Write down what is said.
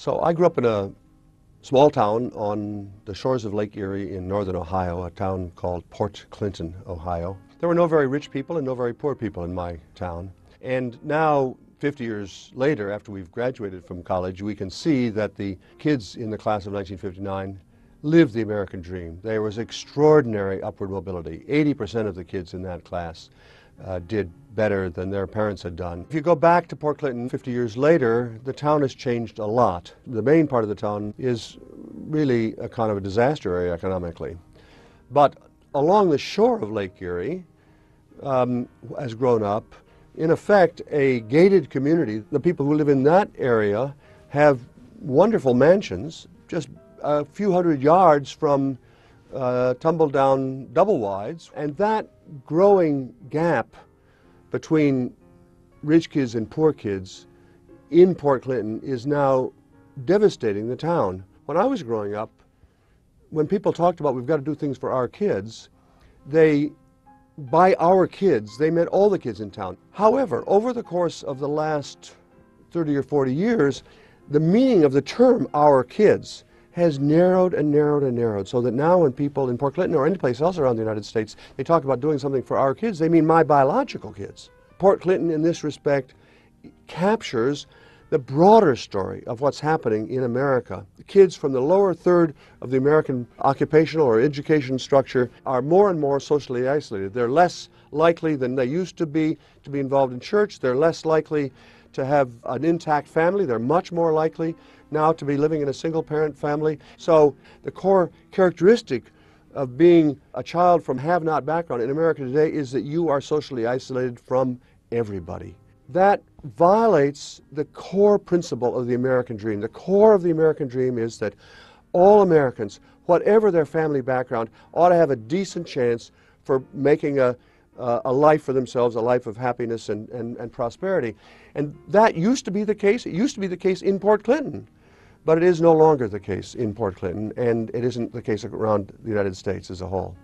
So I grew up in a small town on the shores of Lake Erie in northern Ohio, a town called Port Clinton, Ohio. There were no very rich people and no very poor people in my town. And now, 50 years later, after we've graduated from college, we can see that the kids in the class of 1959 lived the American dream. There was extraordinary upward mobility. 80% of the kids in that class did better than their parents had done. If you go back to Port Clinton 50 years later, the town has changed a lot. The main part of the town is really a kind of a disaster area economically. But along the shore of Lake Erie has grown up, in effect, a gated community. The people who live in that area have wonderful mansions just a few hundred yards from tumble-down double-wides, and that growing gap between rich kids and poor kids in Port Clinton is now devastating the town. When I was growing up, when people talked about we've got to do things for our kids, by our kids, they meant all the kids in town. However, over the course of the last 30 or 40 years, the meaning of the term our kids has narrowed and narrowed and narrowed, so that now when people in Port Clinton or any place else around the United States, they talk about doing something for our kids, they mean my biological kids. Port Clinton, in this respect, captures the broader story of what's happening in America. The kids from the lower third of the American occupational or education structure are more and more socially isolated. They're less likely than they used to be involved in church. They're less likely to have an intact family. They're much more likely now to be living in a single-parent family. So the core characteristic of being a child from have-not background in America today is that you are socially isolated from everybody. That violates the core principle of the American dream. The core of the American dream is that all Americans, whatever their family background, ought to have a decent chance for making a life for themselves, a life of happiness and prosperity. And that used to be the case. It used to be the case in Port Clinton. But it is no longer the case in Port Clinton, and it isn't the case around the United States as a whole.